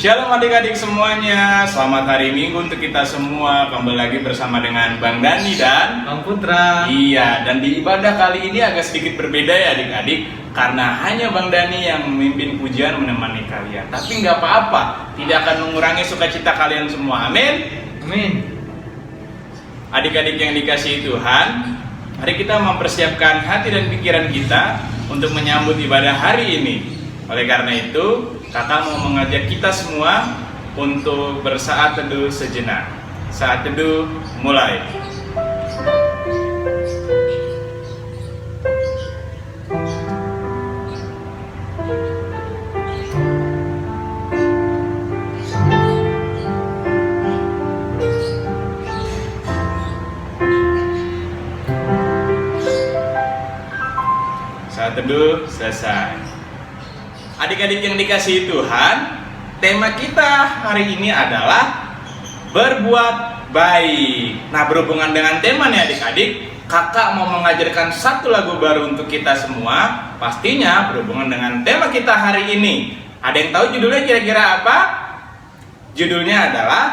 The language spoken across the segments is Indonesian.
Shalom adik-adik semuanya, selamat hari Minggu untuk kita semua. Kembali lagi bersama dengan Bang Dani dan Bang Putra. Iya, dan di ibadah kali ini agak sedikit berbeda ya adik-adik, karena hanya Bang Dani yang memimpin pujian menemani kalian. Tapi nggak apa-apa, tidak akan mengurangi sukacita kalian semua. Amin. Amin. Adik-adik yang dikasihi Tuhan, mari kita mempersiapkan hati dan pikiran kita untuk menyambut ibadah hari ini. Oleh karena itu, kakak mau mengajak kita semua untuk bersaat teduh sejenak. Saat teduh mulai. Saat teduh selesai. Adik-adik yang dikasihi Tuhan, tema kita hari ini adalah berbuat baik. Nah, berhubungan dengan tema nih adik-adik, kakak mau mengajarkan satu lagu baru untuk kita semua. Pastinya berhubungan dengan tema kita hari ini. Ada yang tahu judulnya kira-kira apa? Judulnya adalah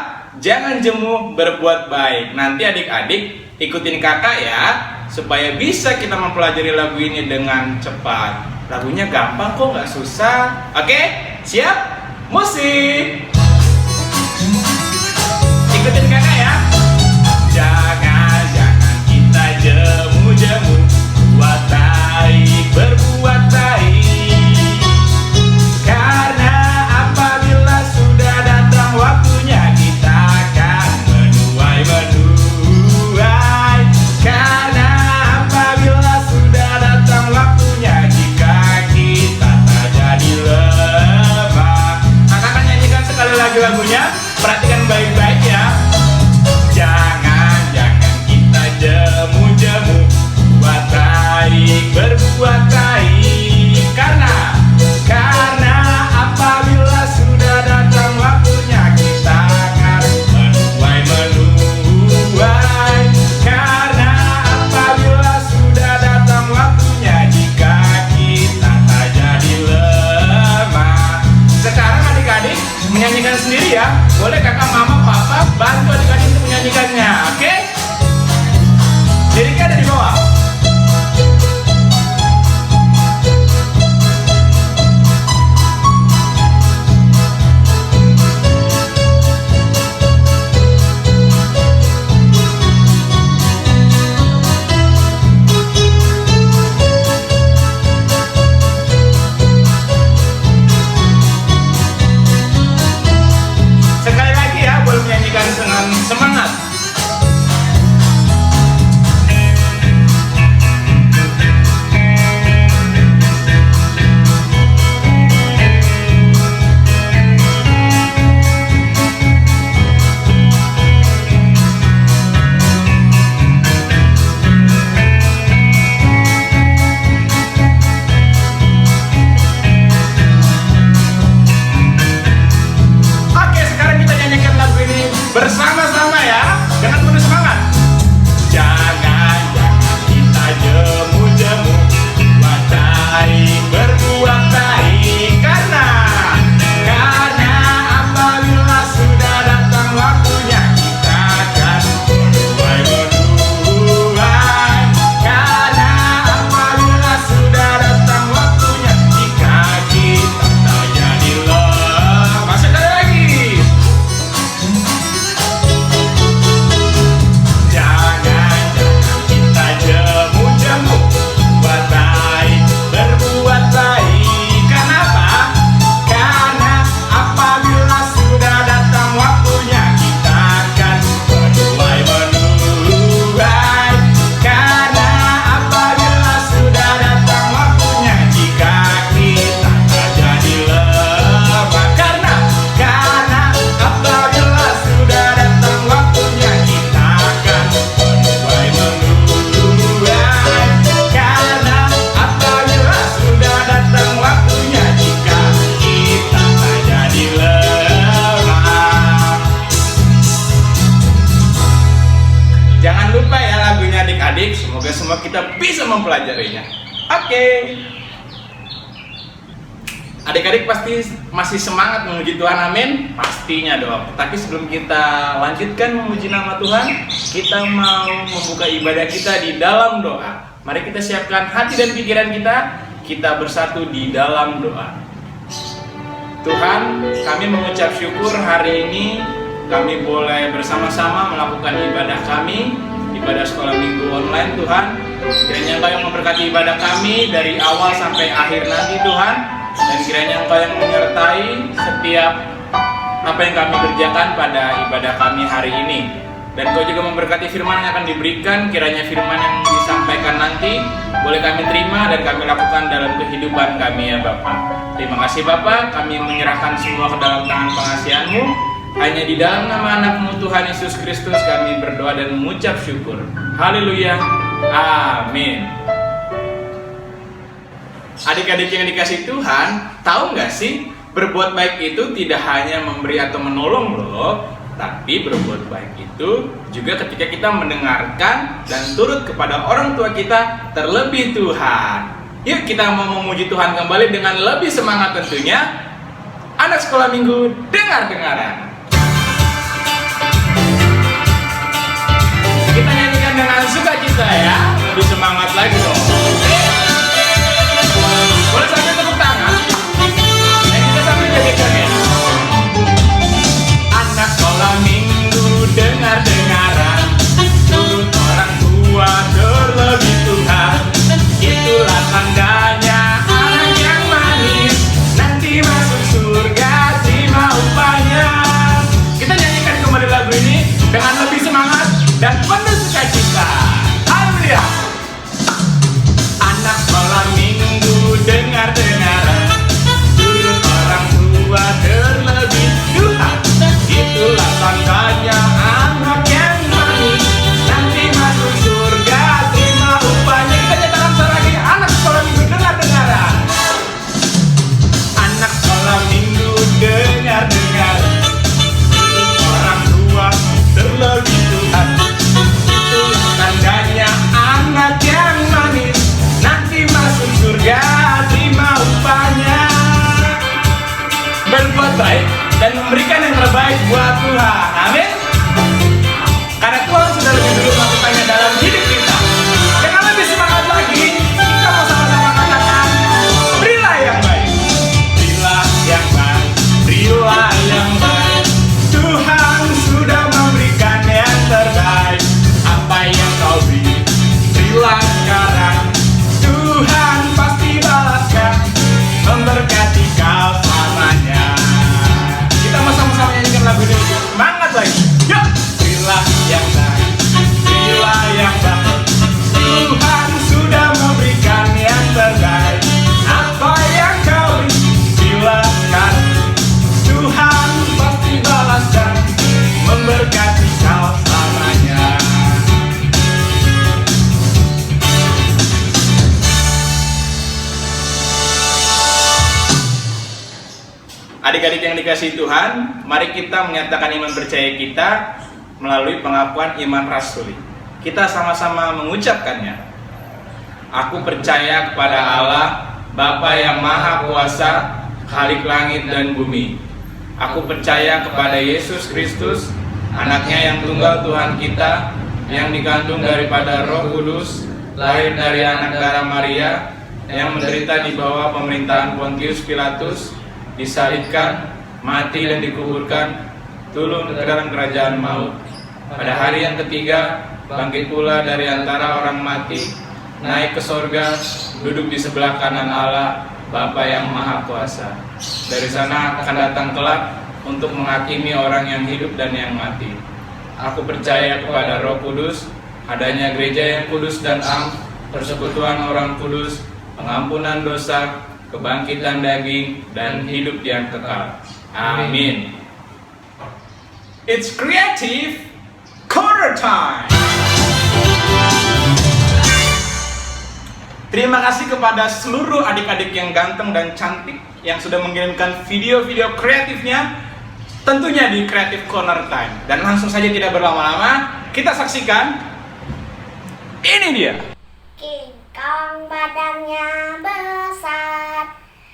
Jangan Jemu Berbuat Baik. Nanti adik-adik ikutin kakak ya, supaya bisa kita mempelajari lagu ini dengan cepat. Lagunya gampang kok, nggak susah. Oke, siap? Musik! Ikutin kakak ya. Jangan kita jemu-jemu, buat baik, berbuat baik. Karena apabila sudah datang waktunya, kita akan menuai. Karena apabila sudah datang waktunya, lagunya, perhatikan baik-baik ya. Jangan kita jemu-jemu, buat baik, berbuat baik. Karena apabila sudah datang waktunya, kita akan menuai. Karena apabila sudah datang waktunya, jika kita tak jadi lemah. Sekarang adik-adik menyanyikan sendiri ya. Boleh kakak, mama, papa bantu adik-adik untuk menyanyikannya. Oke? Liriknya ada di bawah. Dengan semangat. Bersama-sama ya, dengan penuh semangat. Jangan kita jemu-jemu, buat baik, berbuat baik. Karena apabila sudah datang waktunya, kita akan menuai. Karena apabila sudah datang waktunya, jika kita tak jadi lemah. Sekali lagi. Semoga semua kita bisa mempelajarinya. Oke. Adik-adik pasti masih semangat memuji Tuhan, amin? Pastinya dong. Tapi sebelum kita lanjutkan memuji nama Tuhan, kita mau membuka ibadah kita di dalam doa. Mari kita siapkan hati dan pikiran kita bersatu di dalam doa. Tuhan, kami mengucap syukur hari ini kami boleh bersama-sama melakukan ibadah kami, ibadah sekolah minggu online Tuhan. Kiranya Engkau yang memberkati ibadah kami dari awal sampai akhir nanti Tuhan. Dan kiranya Engkau yang menyertai setiap apa yang kami kerjakan pada ibadah kami hari ini. Dan Engkau juga memberkati firman yang akan diberikan. Kiranya firman yang disampaikan nanti boleh kami terima dan kami lakukan dalam kehidupan kami ya Bapa. Terima kasih Bapa, kami menyerahkan semua ke dalam tangan pengasihan-Mu. Hanya di dalam nama anak-Mu Tuhan Yesus Kristus kami berdoa dan mengucap syukur. Haleluya, amin. Adik-adik yang dikasih Tuhan, tahu nggak sih, berbuat baik itu tidak hanya memberi atau menolong loh, tapi berbuat baik itu juga ketika kita mendengarkan dan turut kepada orang tua kita, terlebih Tuhan. Yuk kita mau memuji Tuhan kembali dengan lebih semangat tentunya. Anak sekolah minggu, dengar-dengaran. Kita nyanyikan dengan sukacita ya, lebih semangat lagi dong. Boleh sambil tepuk tangan. Dan kita sambil nyanyikan ya. Anak sekolah minggu dengar-dengaran, turut orang tua terlebih Tuhan. Itulah tandanya anak yang manis, nanti masuk surga terima upahnya. Kita nyanyikan kembali lagu ini dengan lebih semangat dan penuh sukacita. Haleluya. Anak sekolah minggu dengar-dengaran, turut orang tua terlebih Tuhan. Itulah tandanya anak yang manis, nanti masuk surga terima upahnya. Kita nyatakan sekali lagi, anak sekolah minggu dengar-dengaran. Anak sekolah minggu dengar-dengaran, turut orang tua terlebih Tuhan. Itulah tandanya anak yang manis, nanti masuk surga terima upahnya. Berbuat baik dan memberikan yang terbaik buat Tuhan, amin. Karena Tuhan sudah lebih dulu melakukannya dalam hidup kita. Dengan lebih semangat lagi, kita mau sama-sama katakan, berilah yang baik, berilah yang baik, berilah yang baik. Tuhan sudah memberikan yang terbaik. Apa yang kau beri, berilah sekarang. Tuhan pasti balaskan, memberkati kau selamanya. Kita mau sama-sama nyanyikan lagu ini, semangat lagi. Yuk, berilah yang baik, berilah yang baik. Tuhan sudah memberikan yang terbaik. Apa yang kau beri, berilah sekarang. Tuhan pasti balaskan, memberkati kau selamanya. Adik-adik yang dikasihi Tuhan, mari kita menyatakan iman percaya kita melalui pengakuan iman rasuli. Kita sama-sama mengucapkannya. Aku percaya kepada Allah, Bapa yang Maha Kuasa, Khalik langit dan bumi. Aku percaya kepada Yesus Kristus, anaknya yang tunggal Tuhan kita, yang dikandung daripada Roh Kudus, lahir dari anak darah Maria, yang menderita di bawah pemerintahan Pontius Pilatus, disalibkan, mati dan dikuburkan, turun ke dalam kerajaan maut. Pada hari yang ketiga, bangkit pula dari antara orang mati, naik ke sorga, duduk di sebelah kanan Allah, Bapa yang Maha Kuasa. Dari sana akan datang kelak untuk menghakimi orang yang hidup dan yang mati. Aku percaya kepada Roh Kudus, adanya gereja yang kudus dan am, persekutuan orang kudus, pengampunan dosa, kebangkitan daging, dan hidup yang kekal. Amin. It's creative corner time. Terima kasih kepada seluruh adik-adik yang ganteng dan cantik yang sudah mengirimkan video-video kreatifnya, tentunya di Creative Corner Time. Dan langsung saja tidak berlama-lama, kita saksikan. Ini dia. King Kong badannya besar,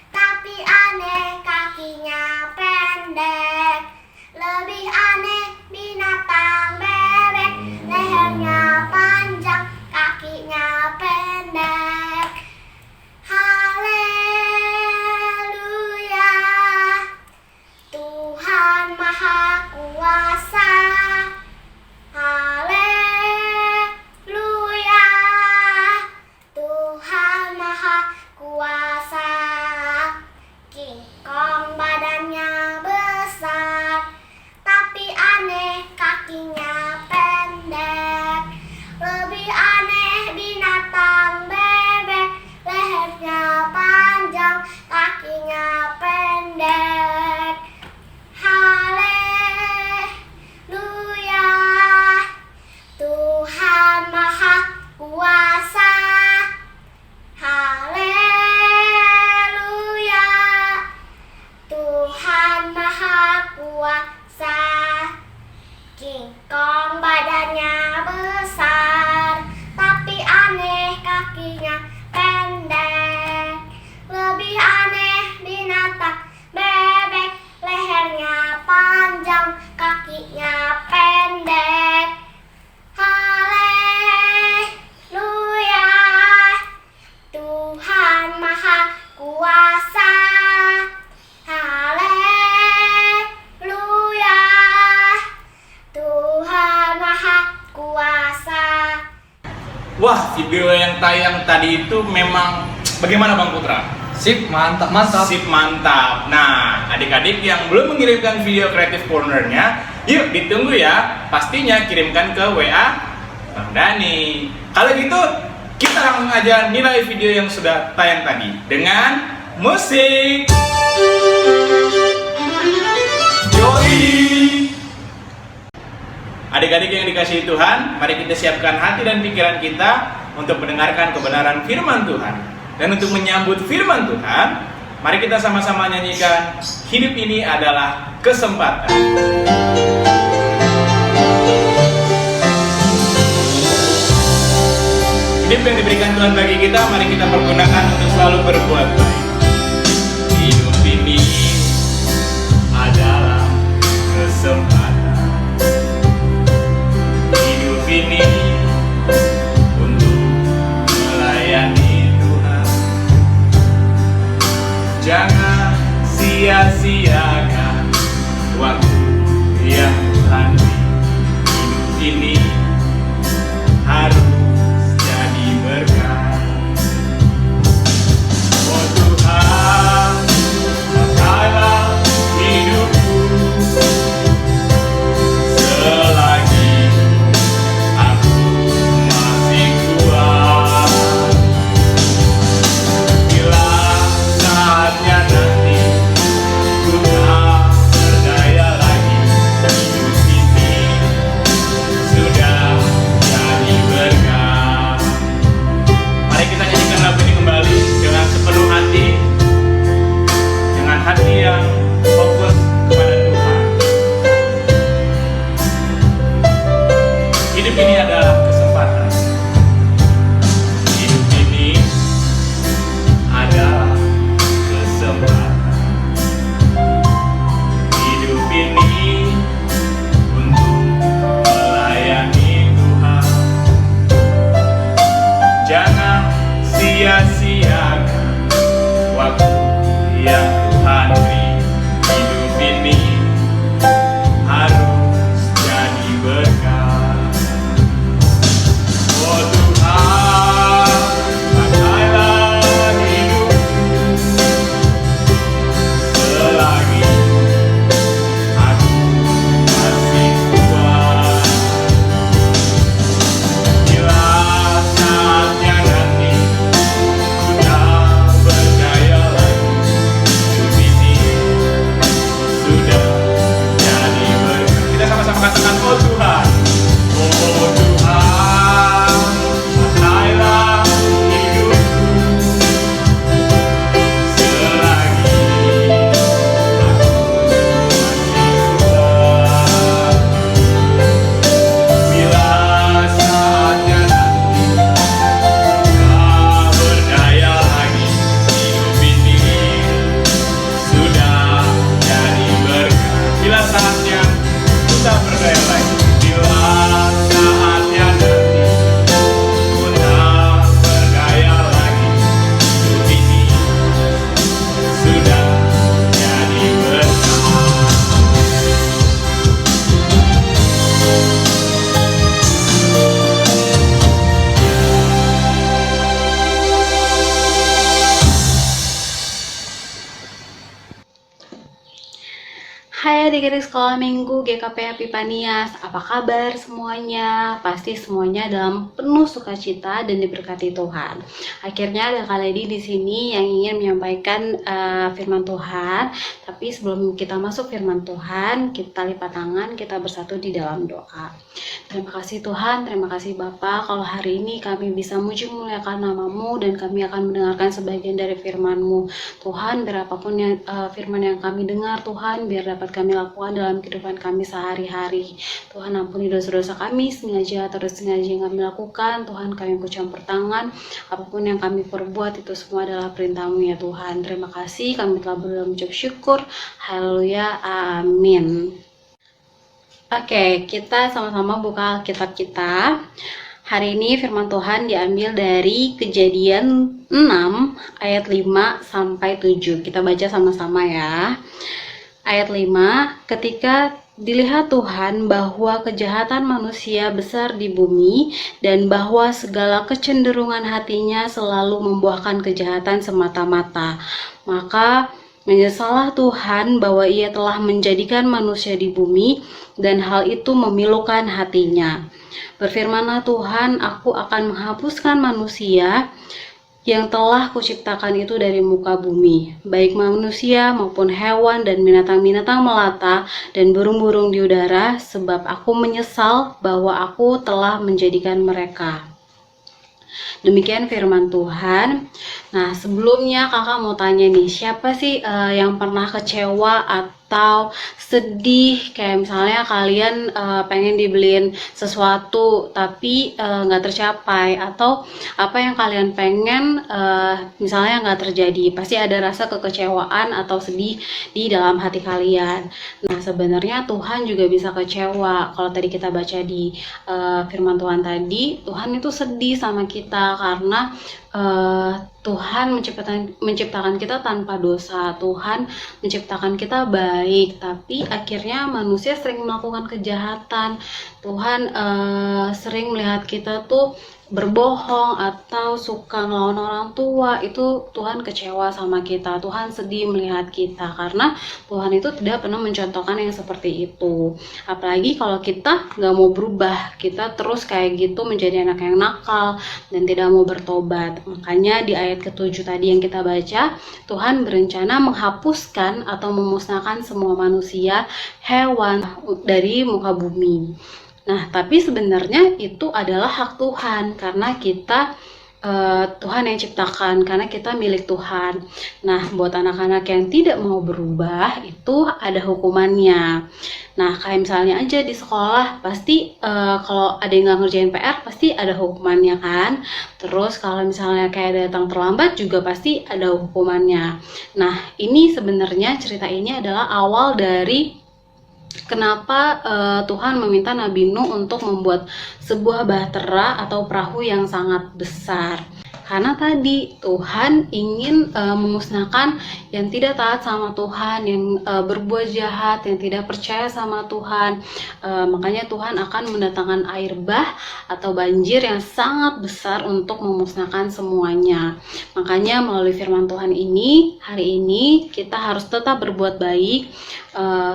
tapi aneh kakinya pendek. Lebih aneh binatang bebek, lehernya panjang, kakinya pendek. Haleluya, Tuhan Maha Kuasa. Haleluya, Tuhan Maha Kuasa. King Kong badannya besar, tapi aneh kakinya pendek. Lebih aneh binatang bebek, lehernya panjang, kakinya pendek. Haleluya, Tuhan Maha Kuasa. Haleluya, Tuhan Maha Kuasa. King Kong badannya besar, tapi aneh kakinya pendek. Lebih aneh binatang bebek, lehernya panjang, kakinya pendek. Haleluya, Tuhan Maha Kuasa. Haleluya, Tuhan Maha Kuasa. Wah, video yang tayang tadi itu memang bagaimana Bang Putra? Sip, mantap, mantap. Sip, mantap. Nah, adik-adik yang belum mengirimkan video Creative Corner-nya, yuk ditunggu ya. Pastinya kirimkan ke WA Bang Dani. Kalau gitu, kita langsung aja nilai video yang sudah tayang tadi dengan musik. Yoi. Adik-adik yang dikasihi Tuhan, mari kita siapkan hati dan pikiran kita untuk mendengarkan kebenaran firman Tuhan. Dan untuk menyambut firman Tuhan, mari kita sama-sama nyanyikan Hidup Ini Adalah Kesempatan. Hidup yang diberikan Tuhan bagi kita, mari kita pergunakan untuk selalu berbuat baik. Hidup ini adalah kesempatan. Hidup ini untuk melayani Tuhan. Jangan sia-siakan waktu yang Tuhan beri. Hidup ini harus jadi berkat. Oh Tuhan, pakailah hidupku selagi aku masih kuat. Bila saatnya nanti ku tak berdaya lagi, hidup ini sudah jadi berkat. Mari kita nyanyikan lagu ini kembali dengan sepenuh hati, dengan hati yang fokus kepada Tuhan. Hidup ini adalah kesempatan. Hidup ini adalah kesempatan. Hidup ini untuk melayani Tuhan. Jangan sia-siakan waktu yang Tuhan beri. Hidup ini harus jadi berkat. berdaya lagi. Bila saatnya nanti ku tak berdaya lagi, hidup ini sudah jadi berkah. Hai adik-adik sekolah minggu GKP Epifanias, apa kabar semuanya? Pasti semuanya dalam penuh sukacita dan diberkati Tuhan. Akhirnya ada Kak Lady di sini yang ingin menyampaikan firman Tuhan. Tapi sebelum kita masuk firman Tuhan, kita lipat tangan, kita bersatu di dalam doa. Terima kasih Tuhan, terima kasih Bapa, kalau hari ini kami bisa muji muliakan nama-Mu dan kami akan mendengarkan sebagian dari firman-Mu. Tuhan, biar apapun yang firman yang kami dengar Tuhan, biar dapat kami lakukan dalam kehidupan kami sehari-hari. Tuhan, ampuni dosa-dosa kami sengaja atau sengaja yang kami lakukan. Tuhan, kami ikut campur tangan, apapun yang kami perbuat itu semua adalah perintah-Mu ya Tuhan. Terima kasih, kami telah berdoa mengucap syukur. Haleluya, amin. Oke, kita sama-sama buka Alkitab kita. Hari ini firman Tuhan diambil dari Kejadian 6 ayat 5 sampai 7. Kita baca sama-sama ya. Ayat 5, ketika dilihat Tuhan bahwa kejahatan manusia besar di bumi dan bahwa segala kecenderungan hatinya selalu membuahkan kejahatan semata-mata, maka menyesallah Tuhan bahwa Ia telah menjadikan manusia di bumi dan hal itu memilukan hatinya. Berfirmanlah Tuhan, aku akan menghapuskan manusia yang telah kuciptakan itu dari muka bumi, baik manusia maupun hewan dan binatang-binatang melata dan burung-burung di udara, sebab aku menyesal bahwa aku telah menjadikan mereka. Demikian firman Tuhan. Nah, sebelumnya kakak mau tanya nih, siapa sih yang pernah kecewa atau sedih, kayak misalnya kalian pengen dibeliin sesuatu tapi nggak tercapai, atau apa yang kalian pengen misalnya nggak terjadi, pasti ada rasa kekecewaan atau sedih di dalam hati kalian. Nah, sebenarnya Tuhan juga bisa kecewa. Kalau tadi kita baca di firman Tuhan tadi, Tuhan itu sedih sama kita karena Tuhan menciptakan kita tanpa dosa. Tuhan menciptakan kita baik, tapi akhirnya manusia sering melakukan kejahatan. Tuhan sering melihat kita tuh berbohong atau suka ngelawan orang tua. Itu Tuhan kecewa sama kita. Tuhan sedih melihat kita karena Tuhan itu tidak pernah mencontohkan yang seperti itu. Apalagi kalau kita nggak mau berubah, kita terus kayak gitu menjadi anak yang nakal dan tidak mau bertobat. Makanya di ayat ke-7 tadi yang kita baca, Tuhan berencana menghapuskan atau memusnahkan semua manusia, hewan dari muka bumi. Nah, tapi sebenarnya itu adalah hak Tuhan karena kita Tuhan yang ciptakan, karena kita milik Tuhan. Nah, buat anak-anak yang tidak mau berubah itu ada hukumannya. Nah, kayak misalnya aja di sekolah pasti kalau ada yang nggak ngerjain PR pasti ada hukumannya kan. Terus kalau misalnya kayak datang terlambat juga pasti ada hukumannya. Nah, ini sebenarnya cerita ini adalah awal dari kenapa Tuhan meminta Nabi Nuh untuk membuat sebuah bahtera atau perahu yang sangat besar. Karena tadi Tuhan ingin memusnahkan yang tidak taat sama Tuhan, yang berbuat jahat, yang tidak percaya sama Tuhan. Makanya Tuhan akan mendatangkan air bah atau banjir yang sangat besar untuk memusnahkan semuanya. Makanya melalui firman Tuhan ini, hari ini kita harus tetap berbuat baik.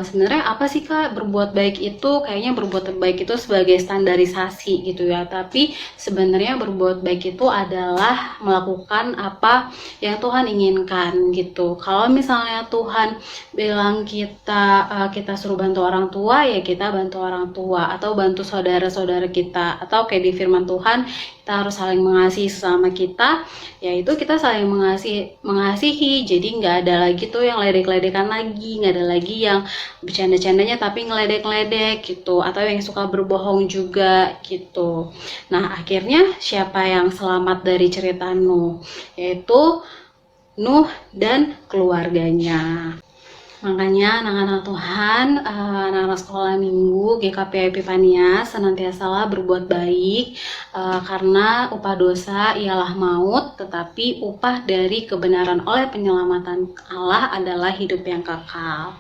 Sebenarnya apa sih Kak berbuat baik itu? Kayaknya berbuat baik itu sebagai standarisasi gitu ya. Tapi sebenarnya berbuat baik itu adalah melakukan apa yang Tuhan inginkan gitu. Kalau misalnya Tuhan bilang kita suruh bantu orang tua, ya kita bantu orang tua atau bantu saudara-saudara kita, atau kayak di firman Tuhan kita harus saling mengasihi sesama kita, yaitu kita saling mengasihi. Jadi nggak ada lagi tuh yang ledek-ledekan lagi, nggak ada lagi yang bercanda-candanya tapi ngeledek-ledek gitu, atau yang suka berbohong juga gitu. Nah, akhirnya siapa yang selamat dari cerita Nuh? Yaitu Nuh dan keluarganya. Makanya anak-anak Tuhan, anak-anak sekolah minggu GKP Epifania senantiasalah berbuat baik, karena upah dosa ialah maut, tetapi upah dari kebenaran oleh penyelamatan Allah adalah hidup yang kekal.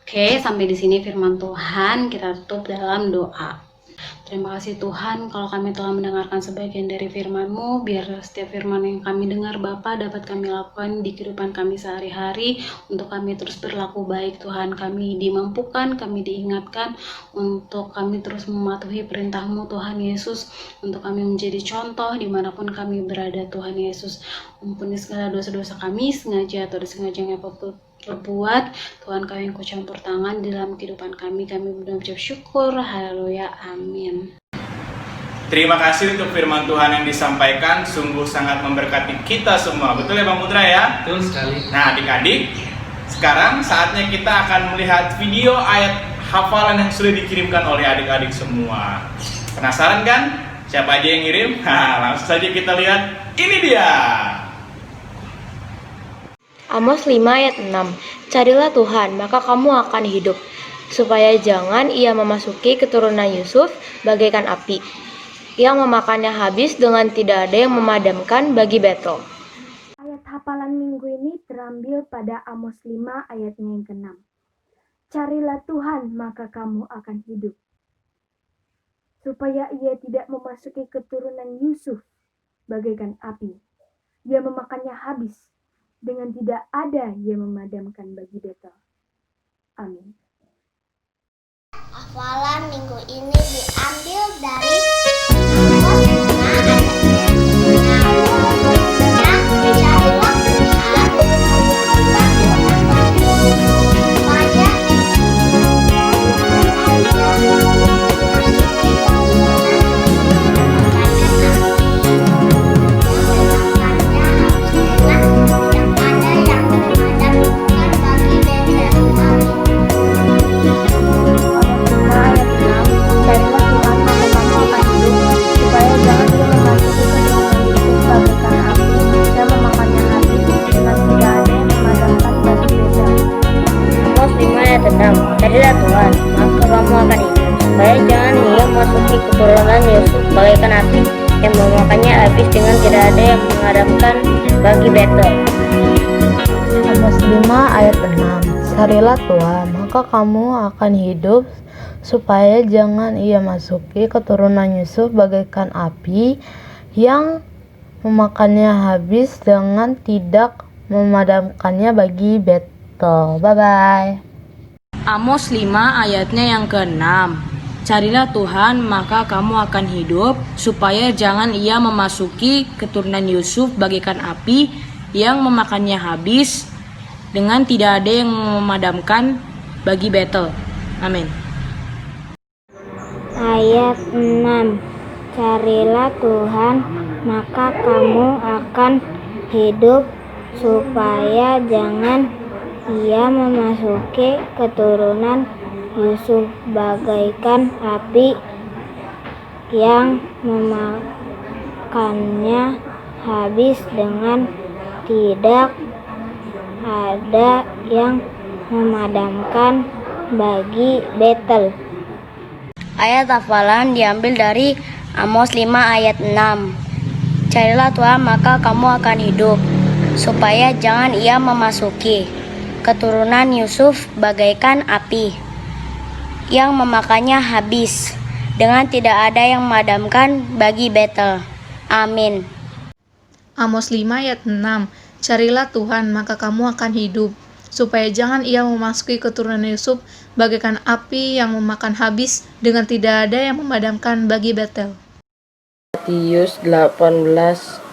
Oke, sampai di sini firman Tuhan, kita tutup dalam doa. Terima kasih Tuhan kalau kami telah mendengarkan sebagian dari firman-Mu, biar setiap firman yang kami dengar Bapa dapat kami lakukan di kehidupan kami sehari-hari, untuk kami terus berlaku baik Tuhan. Kami dimampukan, kami diingatkan untuk kami terus mematuhi perintah-Mu Tuhan Yesus, untuk kami menjadi contoh dimanapun kami berada Tuhan Yesus. Ampuni segala dosa-dosa kami, sengaja atau disengajanya berbuat. Tuhan, Kau yang Kau campur tangan dalam kehidupan kami mengucap syukur, haleluya, amin. Terima kasih untuk firman Tuhan yang disampaikan, sungguh sangat memberkati kita semua. Betul ya Bang Putra ya? Betul sekali. Nah adik-adik, sekarang saatnya kita akan melihat video ayat hafalan yang sudah dikirimkan oleh adik-adik semua. Penasaran kan? Siapa aja yang ngirim? Nah, langsung saja kita lihat. Ini dia. Amos 5 ayat 6. Carilah Tuhan, maka kamu akan hidup, supaya jangan ia memasuki keturunan Yusuf bagaikan api, yang memakannya habis dengan tidak ada yang memadamkan bagi Betel. Ayat hafalan minggu ini terambil pada Amos 5 ayatnya yang ke-6. Carilah Tuhan, maka kamu akan hidup, supaya ia tidak memasuki keturunan Yusuf bagaikan api, ia memakannya habis dengan tidak ada yang memadamkan bagi Betel. Amin. Hafalan minggu ini diambil dari Amos 5 ayat 6. Carilah Tuhan, supaya Carilah Tuhan, maka kamu akan hidup, supaya jangan ia memasuki keturunan Yusuf bagaikan api, yang memakannya habis dengan tidak ada yang memadamkan bagi Betel. Amos 5 ayat 6. Carilah Tuhan, maka kamu akan hidup, supaya jangan ia masuki keturunan Yusuf bagaikan api, yang memakannya habis dengan tidak memadamkannya bagi Betel. Bye-bye. Amos 5 ayatnya yang ke-6. Carilah Tuhan, maka kamu akan hidup, supaya jangan ia memasuki keturunan Yusuf bagaikan api, yang memakannya habis, dengan tidak ada yang memadamkan bagi Betel. Amin. Ayat 6. Carilah Tuhan, maka kamu akan hidup, supaya jangan ia memasuki keturunan Yusuf bagaikan api, yang memakannya habis dengan tidak ada yang memadamkan bagi Betel. Ayat hafalan diambil dari Amos 5 ayat 6. Carilah Tuhan, maka kamu akan hidup, supaya jangan ia memasuki keturunan Yusuf bagaikan api, yang memakannya habis dengan tidak ada yang memadamkan bagi Betel. Amin. Amos 5 ayat 6. Carilah Tuhan, maka kamu akan hidup, supaya jangan ia memasuki keturunan Yusuf bagaikan api, yang memakan habis dengan tidak ada yang memadamkan bagi Betel. Matius 18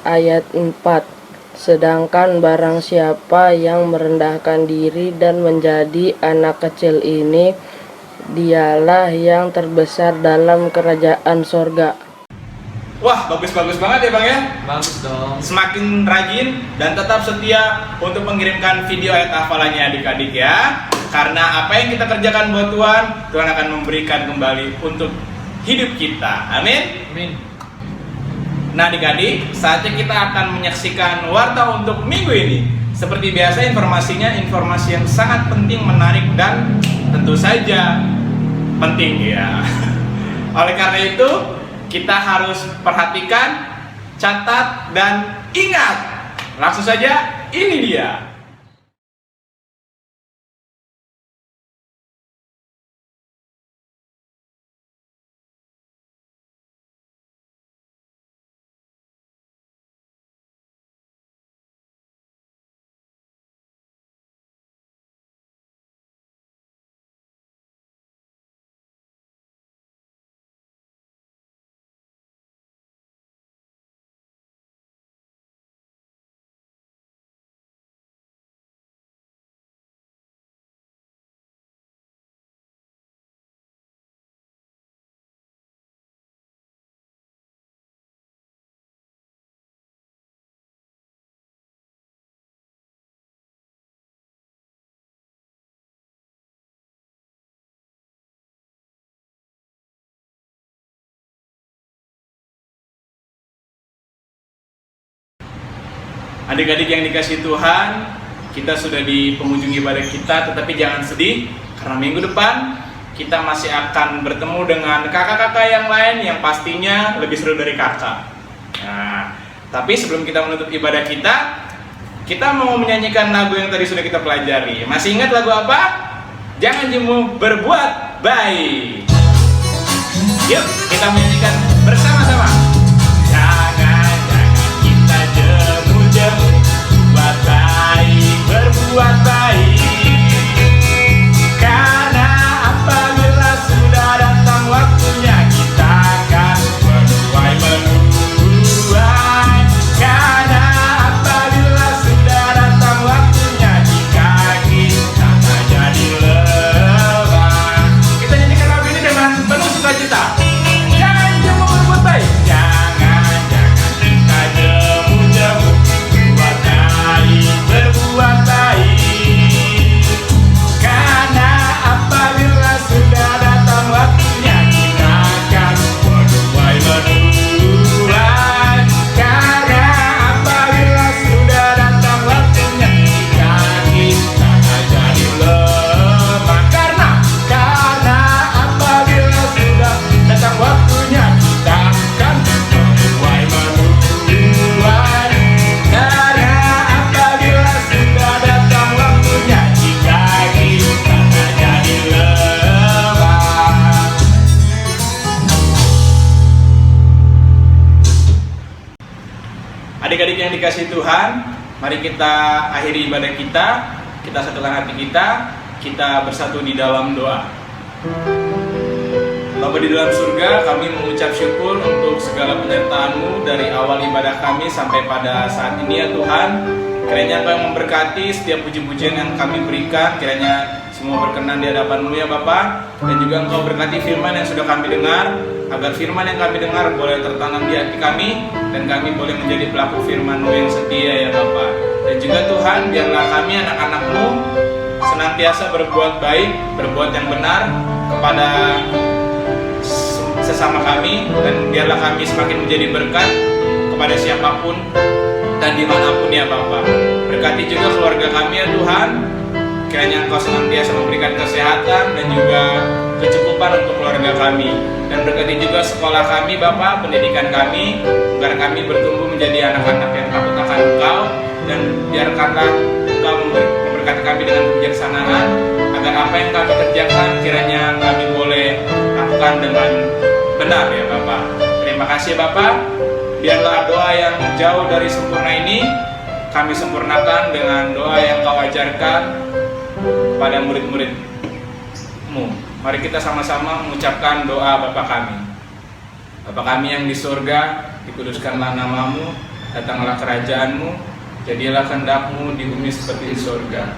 ayat 4. Sedangkan barang siapa yang merendahkan diri dan menjadi anak kecil ini, dialah yang terbesar dalam kerajaan sorga. Wah, bagus-bagus banget ya Bang ya. Bagus dong. Semakin rajin dan tetap setia untuk mengirimkan video ayat hafalannya adik-adik ya. Karena apa yang kita kerjakan buat Tuhan, Tuhan akan memberikan kembali untuk hidup kita. Amin. Amin. Nah adik-adik, saatnya kita akan menyaksikan warta untuk minggu ini. Seperti biasa informasinya informasi yang sangat penting, menarik, dan tentu saja penting ya. Oleh karena itu kita harus perhatikan, catat, dan ingat. Langsung saja, ini dia. Adik-adik yang dikasih Tuhan, kita sudah di penghujung ibadah kita, tetapi jangan sedih, karena minggu depan kita masih akan bertemu dengan kakak-kakak yang lain yang pastinya lebih seru dari kakak. Nah, tapi sebelum kita menutup ibadah kita mau menyanyikan lagu yang tadi sudah kita pelajari. Masih ingat lagu apa? Jangan jemu, berbuat baik. Yuk, kita menyanyikan bersama-sama. Berbuat baik, berbuat baik. Karena apabila sudah datang waktunya, kita akan menuai menuai. Karena apabila sudah datang waktunya, jika kita tak jadi lebah. Kita nyanyikan lagu ini dengan penuh sukacita. Jangan jemu, berbuat baik. Jangan kita jemu-jemu. Berbuat baik, karena apabila sudah datang waktunya, kita akan menuai menuai. Karena apabila sudah datang waktunya, kita akan jadi lemah. Karena apabila sudah datang waktunya, kita akan menuai menuai. Adik-adik yang dikasih Tuhan, mari kita akhiri ibadah kita satukan hati kita bersatu di dalam doa. Bapa di dalam surga, kami mengucap syukur untuk segala penyertaan-Mu dari awal ibadah kami sampai pada saat ini ya Tuhan. Kiranya Engkau yang memberkati setiap puji-pujian yang kami berikan, kiranya semua berkenan di hadapan-Mu ya Bapa. Dan juga Engkau berkati firman yang sudah kami dengar, agar firman yang kami dengar boleh tertanam di hati kami, dan kami boleh menjadi pelaku firman-Mu yang setia ya Bapa. Dan juga Tuhan, biarlah kami anak-anak-Mu senantiasa berbuat baik, berbuat yang benar kepada sesama kami, dan biarlah kami semakin menjadi berkat kepada siapapun dan dimanapun ya Bapa. Berkati juga keluarga kami ya Tuhan, kiranya Engkau senantiasa memberikan kesehatan dan juga kecukupan untuk keluarga kami. Dan berkati juga sekolah kami Bapa, pendidikan kami, agar kami bertumbuh menjadi anak-anak yang takut akan Engkau. Dan biarkanlah Engkau memberkati kami dengan kebijaksanaan, agar apa yang kami kerjakan kiranya kami boleh lakukan dengan benar ya Bapak. Terima kasih Bapak. Biarlah doa yang jauh dari sempurna ini kami sempurnakan dengan doa yang Kau ajarkan kepada murid-murid-Mu. Mari kita sama-sama mengucapkan doa Bapa kami. Bapa kami yang di surga, dikuduskanlah nama-Mu, datanglah kerajaan-Mu, jadilah kehendak-Mu di bumi seperti di surga.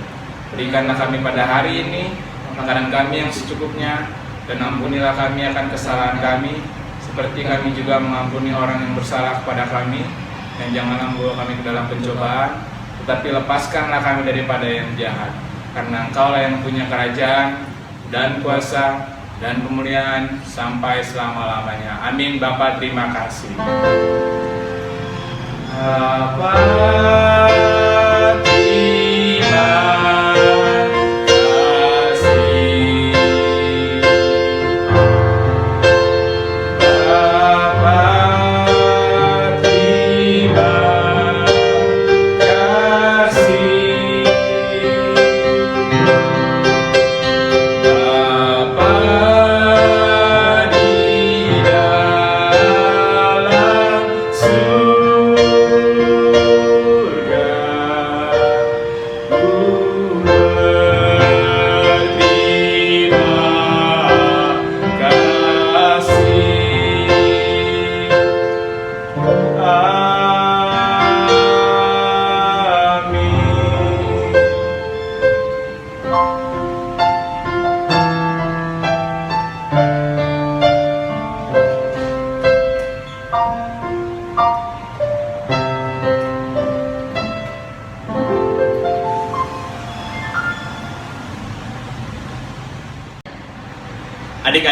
Berikanlah kami pada hari ini makanan kami yang secukupnya, dan ampunilah kami akan kesalahan kami, seperti kami juga mengampuni orang yang bersalah kepada kami. Dan janganlah membawa kami ke dalam pencobaan, tetapi lepaskanlah kami daripada yang jahat. Karena Engkau-lah yang punya kerajaan dan kuasa dan kemuliaan sampai selama-lamanya. Amin. Bapa, terima kasih. Bapa,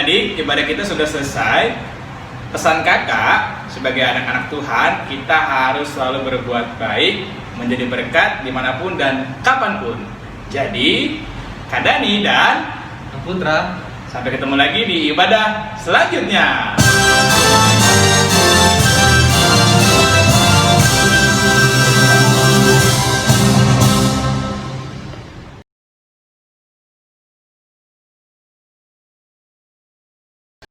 adik-adik, ibadah kita sudah selesai. Pesan kakak, sebagai anak-anak Tuhan, kita harus selalu berbuat baik, menjadi berkat dimanapun dan kapanpun. Jadi, Kak Dani dan Putra. sampai ketemu lagi di ibadah selanjutnya.